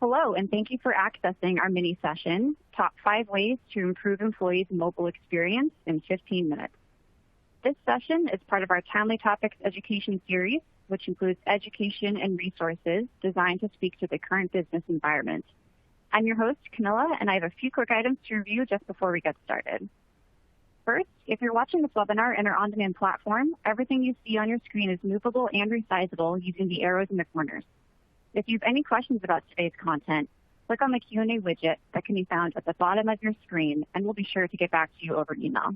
Hello, and thank you for accessing our mini session, Top 5 Ways to Improve Employees' Mobile Experience in 15 Minutes. This session is part of our Timely Topics Education series, which includes education and resources designed to speak to the current business environment. I'm your host, Camilla, and I have a few quick items to review just before we get started. First, if you're watching this webinar in our on-demand platform, everything you see on your screen is movable and resizable using the arrows in the corners. If you have any questions about today's content, click on the Q&A widget that can be found at the bottom of your screen, and we'll be sure to get back to you over email.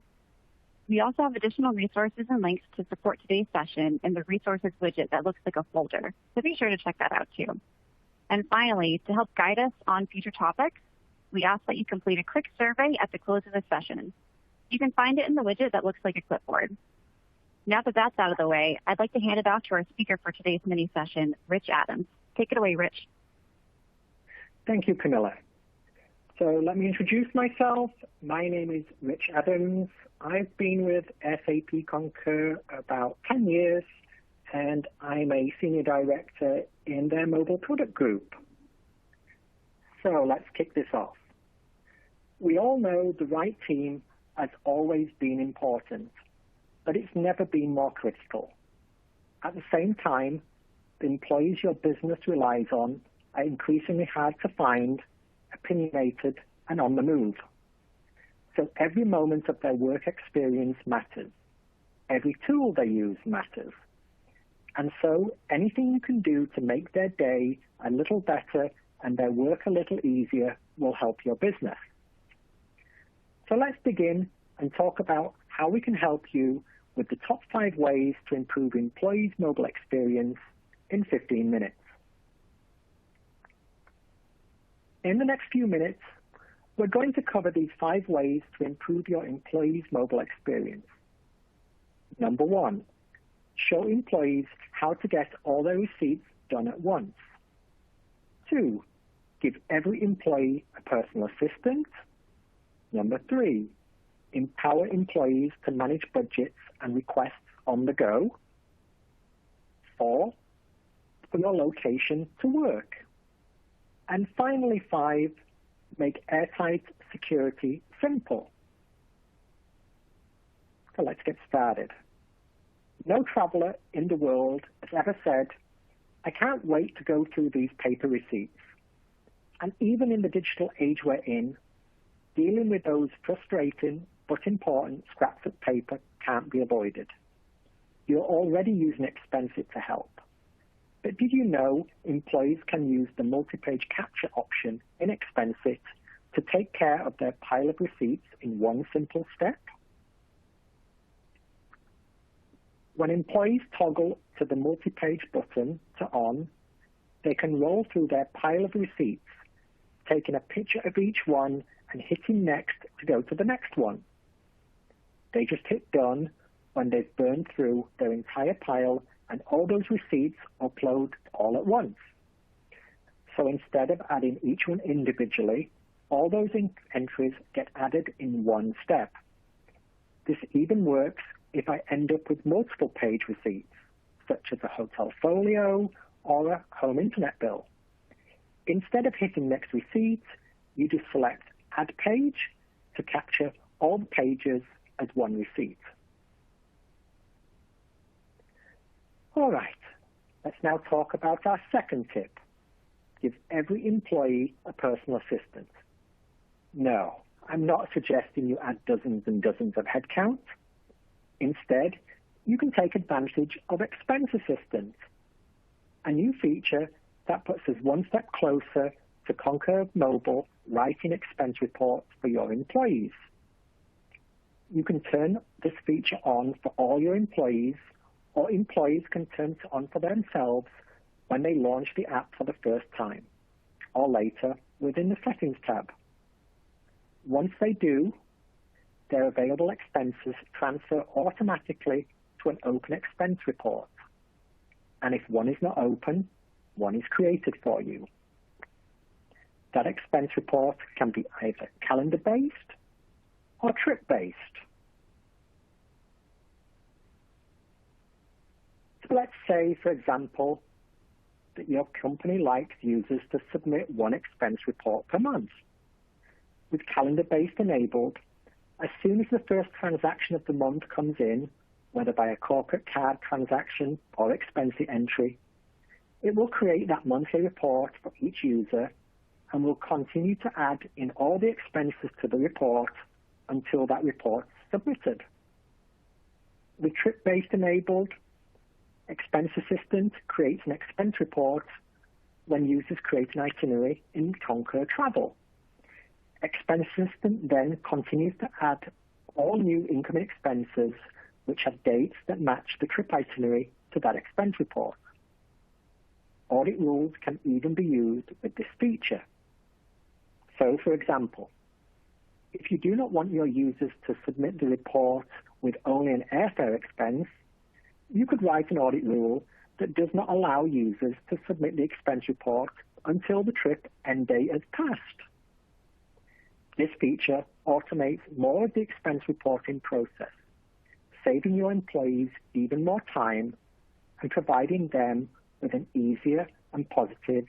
We also have additional resources and links to support today's session in the resources widget that looks like a folder, so be sure to check that out too. And finally, to help guide us on future topics, we ask that you complete a quick survey at the close of the session. You can find it in the widget that looks like a clipboard. Now that that's out of the way, I'd like to hand it off to our speaker for today's mini session, Rich Adams. Take it away, Rich. Thank you, Camilla. So let me introduce myself. My name is Rich Adams. I've been with SAP Concur about 10 years, and I'm a senior director in their mobile product group. So let's kick this off. We all know the right team has always been important, but it's never been more critical. At the same time, the employees your business relies on are increasingly hard to find, opinionated, and on the move. So every moment of their work experience matters. Every tool they use matters. And so anything you can do to make their day a little better and their work a little easier will help your business. So let's begin and talk about how we can help you with the top 5 ways to improve employees' mobile experience in 15 minutes. In the next few minutes, we're going to cover these 5 ways to improve your employees' mobile experience. Number 1, show employees how to get all their receipts done at once. 2, give every employee a personal assistant. Number 3, empower employees to manage budgets and requests on the go. 4, put your location to work. And finally, 5, make airtight security simple. So let's get started. No traveler in the world has ever said, I can't wait to go through these paper receipts. And even in the digital age we're in, dealing with those frustrating but important scraps of paper can't be avoided. You're already using Expensit to help. But did you know employees can use the multi-page capture option in Expensit to take care of their pile of receipts in one simple step? When employees toggle to the multi-page button to on, they can roll through their pile of receipts, taking a picture of each one and hitting next to go to the next one. They just hit done when they've burned through their entire pile and all those receipts upload all at once. So instead of adding each one individually, all those entries get added in one step. This even works if I end up with multiple page receipts, such as a hotel folio or a home internet bill. Instead of hitting next receipt, you just select Add Page to capture all the pages as one receipt. All right, let's now talk about our second tip. Give every employee a personal assistant. No, I'm not suggesting you add dozens and dozens of headcount. Instead, you can take advantage of Expense Assistant, a new feature that puts us one step closer to Concur Mobile writing expense reports for your employees. You can turn this feature on for all your employees, or employees can turn it on for themselves when they launch the app for the first time, or later within the Settings tab. Once they do, their available expenses transfer automatically to an open expense report. And if one is not open, one is created for you. That expense report can be either calendar-based or trip-based. So let's say, for example, that your company likes users to submit one expense report per month. With calendar-based enabled, as soon as the first transaction of the month comes in, whether by a corporate card transaction or expense entry, it will create that monthly report for each user and will continue to add in all the expenses to the report until that report is submitted. With trip-based enabled, Expense Assistant creates an expense report when users create an itinerary in Concur Travel. Expense Assistant then continues to add all new incoming expenses which have dates that match the trip itinerary to that expense report. Audit rules can even be used with this feature. So, for example, if you do not want your users to submit the report with only an airfare expense, you could write an audit rule that does not allow users to submit the expense report until the trip end date has passed. This feature automates more of the expense reporting process, saving your employees even more time and providing them with an easier and positive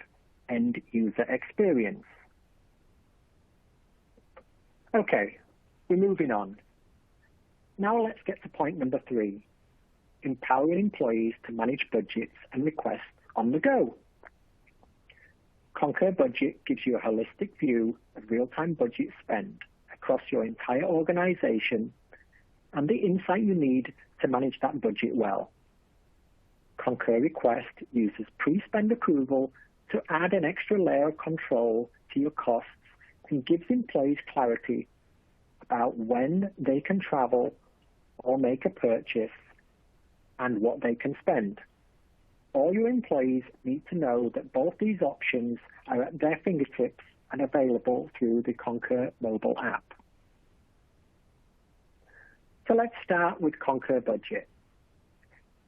end user experience. Okay, we're moving on. Now let's get to point number 3, empowering employees to manage budgets and requests on the go. Concur Budget gives you a holistic view of real-time budget spend across your entire organization and the insight you need to manage that budget well. Concur Request uses pre-spend approval to add an extra layer of control to your costs and gives employees clarity about when they can travel or make a purchase and what they can spend. All your employees need to know that both these options are at their fingertips and available through the Concur Mobile app. So let's start with Concur Budget.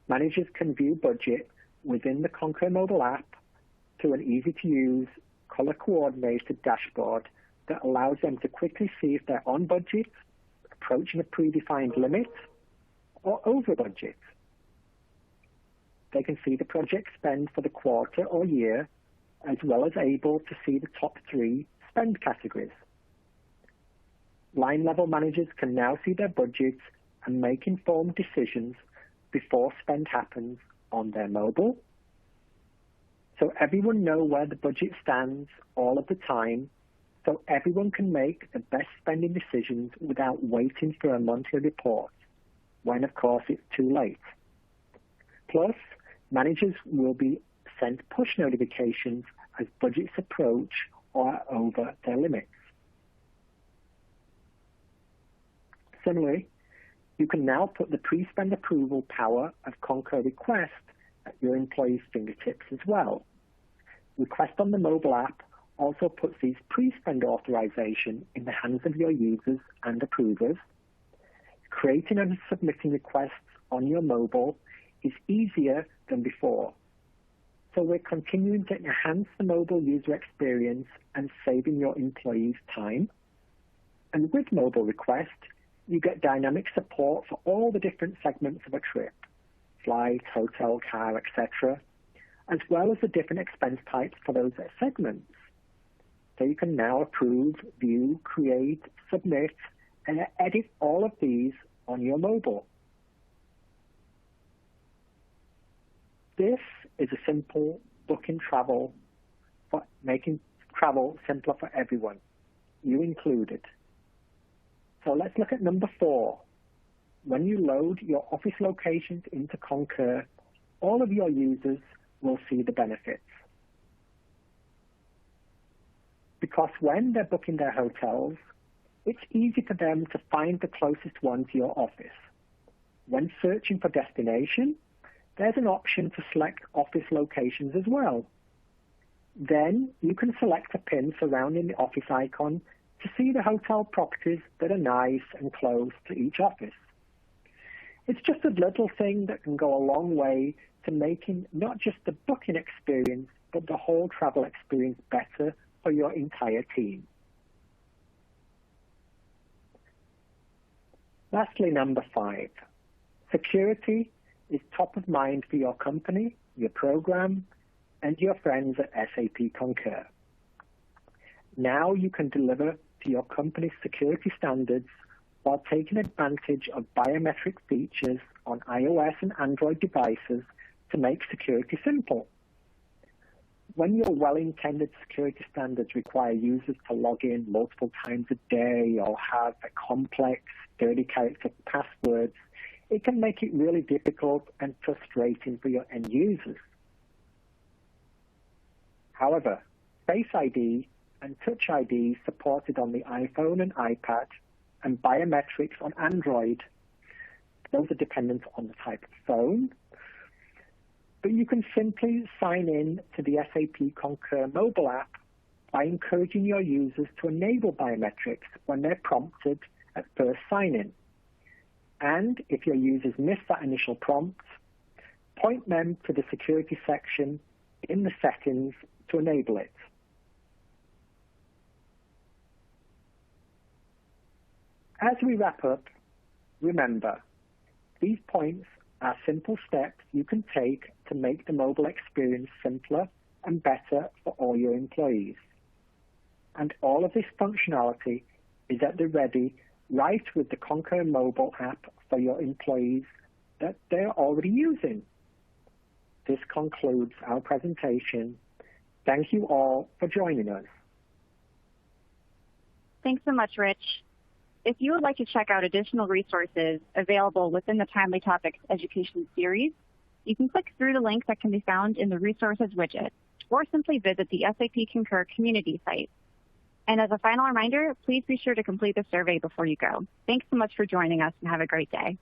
Managers can view budget within the Concur Mobile app through an easy-to-use, color-coordinated dashboard that allows them to quickly see if they're on budget, approaching a predefined limit, or over budget. They can see the project spend for the quarter or year, as well as able to see the top 3 spend categories. Line-level managers can now see their budgets and make informed decisions before spend happens on their mobile. So everyone knows where the budget stands all of the time, so everyone can make the best spending decisions without waiting for a monthly report, when of course it's too late. Plus, managers will be sent push notifications as budgets approach or are over their limits. Similarly, you can now put the pre-spend approval power of Concur Request at your employees' fingertips as well. Request on the mobile app also puts these pre-spend authorization in the hands of your users and approvers. Creating and submitting requests on your mobile is easier than before. So we're continuing to enhance the mobile user experience and saving your employees time. And with mobile request, you get dynamic support for all the different segments of a trip, flight, hotel, car, etc., as well as the different expense types for those segments. So you can now approve, view, create, submit, and edit all of these on your mobile. This is a simple booking travel for making travel simpler for everyone, you included. So let's look at number 4. When you load your office locations into Concur, all of your users will see the benefits. Because when they're booking their hotels, it's easy for them to find the closest one to your office. When searching for destination, there's an option to select office locations as well. Then you can select a pin surrounding the office icon to see the hotel properties that are nice and close to each office. It's just a little thing that can go a long way to making not just the booking experience, but the whole travel experience better for your entire team. Lastly, number 5. Security is top of mind for your company, your program, and your friends at SAP Concur. Now you can deliver to your company's security standards while taking advantage of biometric features on iOS and Android devices to make security simple. When your well-intended security standards require users to log in multiple times a day or have a complex 30-character passwords, it can make it really difficult and frustrating for your end users. However, Face ID and Touch ID supported on the iPhone and iPad, and biometrics on Android. Those are dependent on the type of phone, but you can simply sign in to the SAP Concur mobile app by encouraging your users to enable biometrics when they're prompted at first sign-in. And if your users miss that initial prompt, point them to the security section in the settings to enable it. As we wrap up, remember, these points are simple steps you can take to make the mobile experience simpler and better for all your employees. And all of this functionality is at the ready right with the Concur mobile app for your employees that they're already using. This concludes our presentation. Thank you all for joining us. Thanks so much, Rich. If you would like to check out additional resources available within the Timely Topics Education series, you can click through the link that can be found in the Resources widget, or simply visit the SAP Concur community site. And as a final reminder, please be sure to complete the survey before you go. Thanks so much for joining us and have a great day.